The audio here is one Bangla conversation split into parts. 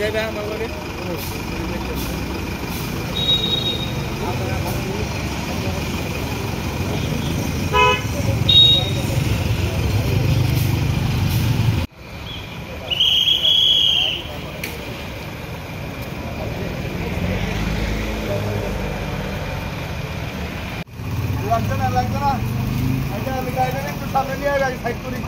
যাইবে আমার লগে লাগছে না একটু সামনে নিয়ে গাড়ি সাইড করি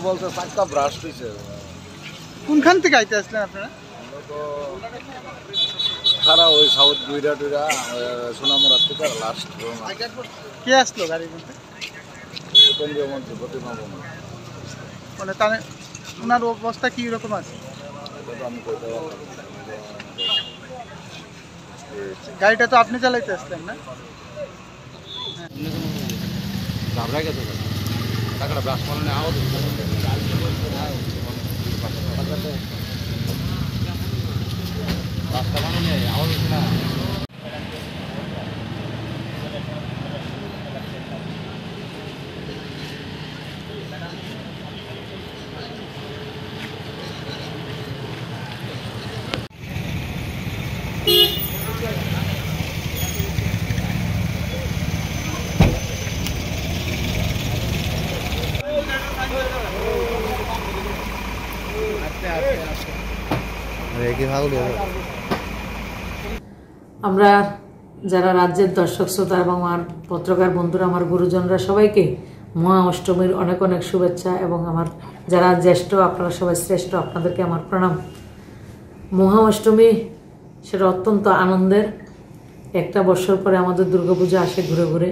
বলতে চাক্কা ব্রাশ হয়েছে কোনখান থেকে আইতে আসলেন আপনারা খারাপ ওই সাউথ দুইরা টুইরা সোনামুড়ার থেকে লাস্ট কে আসলো গাড়ির মধ্যে কেন্দ্রীয় মন্ত্রী প্রতিমা বর্মন মানে তাহলে ওনার অবস্থা কি রকম আছে আমি কইতে পারবো গাড়িটা তো আপনি চালাইতে আসলেন না ঘাবড়াই গেছে টাকাটা ব্রাশ মারলে আওয়াজ রাস্তা বানানো আওয়াজ হচ্ছে না আমরা যারা রাজ্যের দর্শক শ্রোতা এবং আমার পত্রকার বন্ধুরা আমার গুরুজনরা সবাইকে মহা অষ্টমীর অনেক অনেক শুভেচ্ছা এবং আমার যারা জ্যেষ্ঠ আপনারা সবাই শ্রেষ্ঠ আপনাদেরকে আমার প্রণাম। মহা অষ্টমী সেটা অত্যন্ত আনন্দের একটা বছর পরে আমাদের দুর্গাপূজা আসে ঘুরে ঘুরে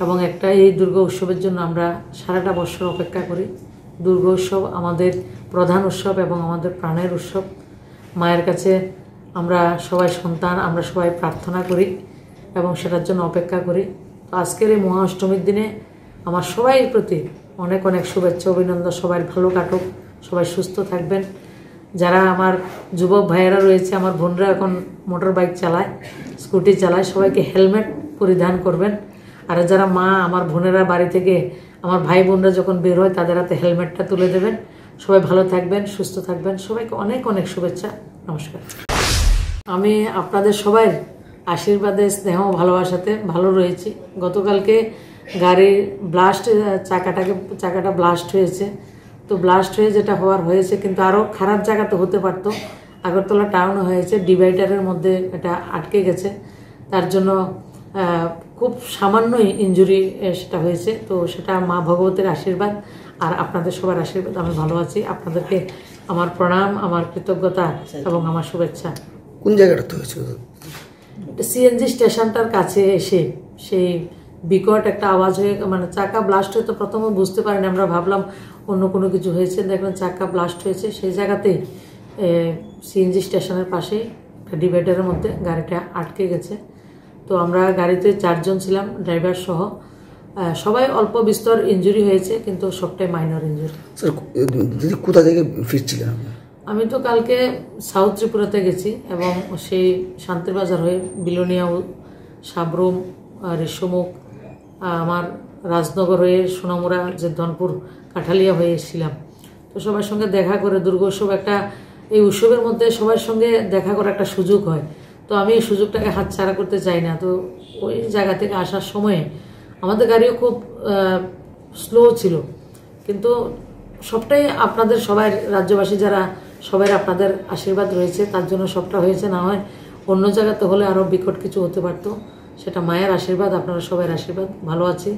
এবং একটা এই দুর্গা উৎসবের জন্য আমরা সারাটা বছর অপেক্ষা করি। দুর্গা উৎসব আমাদের প্রধান উৎসব এবং আমাদের প্রাণের উৎসব। মায়ের কাছে আমরা সবাই সন্তান আমরা সবাই প্রার্থনা করি এবং সেটার জন্য অপেক্ষা করি। তো আজকের এই মহা অষ্টমীর দিনে আমার সবাই প্রতি অনেক অনেক শুভেচ্ছা অভিনন্দন। সবাই ভালো কাটুক, সবাই সুস্থ থাকবেন। যারা আমার যুবক ভাইয়েরা রয়েছে, আমার বোনরা এখন মোটর বাইক চালায়, স্কুটি চালায়, সবাইকে হেলমেট পরিধান করবেন। আর যারা মা আমার বোনেরা বাড়ি থেকে আমার ভাই বোনরা যখন বের হয় তাদের হাতে হেলমেটটা তুলে দেবেন। সবাই ভালো থাকবেন, সুস্থ থাকবেন। সবাইকে অনেক অনেক শুভেচ্ছা, নমস্কার। আমি আপনাদের সবাই আশীর্বাদে স্নেহ ভালোবাসাতে ভালো রয়েছি। গতকালকে গাড়ির ব্লাস্ট চাকাটা ব্লাস্ট হয়েছে। তো ব্লাস্ট হয়ে যেটা হওয়ার হয়েছে, কিন্তু আরও খারাপ জায়গাতে হতে পারতো। আগরতলা টাউনে হয়েছে, ডিভাইডারের মধ্যে এটা আটকে গেছে, তার জন্য খুব সামান্যই ইনজুরি সেটা হয়েছে। তো সেটা মা ভগবতীর আশীর্বাদ আর আপনাদের সবার আশীর্বাদ আমি ভালো আছি। আপনাদেরকে আমার প্রণাম, আমার কৃতজ্ঞতা এবং আমার শুভেচ্ছা। কোন জায়গাটা হয়েছিল? সিএনজি স্টেশনটার কাছে এসে সেই বিকট একটা আওয়াজ হয়ে মানে চাকা ব্লাস্ট হয়ে তো প্রথমে বুঝতে পারিনি, আমরা ভাবলাম অন্য কোনো কিছু হয়েছে। দেখলাম চাকা ব্লাস্ট হয়েছে। সেই জায়গাতেই সিএনজি স্টেশনের পাশে ডিভাইডারের মধ্যে গাড়িটা আটকে গেছে। তো আমরা গাড়িতে 4 জন ছিলাম, ড্রাইভার সহ। সবাই অল্প বিস্তর ইনজুরি হয়েছে, কিন্তু সবটাই মাইনর ইনজুরি। স্যার, দিদি কোথা থেকে ফিরছিলেন? আমি তো কালকে সাউথ ত্রিপুরাতে গেছি এবং সেই শান্তিরবাজার হয়ে বিলোনিয়া, সাবরুম, রেশমুখ, আমার রাজনগর হয়ে সোনামুড়া, ধনপুর, কাঠালিয়া হয়ে এসেছিলাম। তো সবার সঙ্গে দেখা করে দুর্গোৎসব একটা এই উৎসবের মধ্যে সবার সঙ্গে দেখা করার একটা সুযোগ হয়। তো আমি এই সুযোগটাকে হাতছাড়া করতে চাই না। তো ওই জায়গা থেকে আসার সময়ে আমাদের গাড়িও খুব স্লো ছিল, কিন্তু সবটাই আপনাদের সবাই রাজ্যবাসী যারা সবাই আপনাদের আশীর্বাদ রয়েছে, তার জন্য সবটা হয়েছে। না হয় অন্য জায়গাতে হলে আরও বিকট কিছু হতে পারতো। সেটা মায়ের আশীর্বাদ, আপনারা সবাই আশীর্বাদ, ভালো আছি।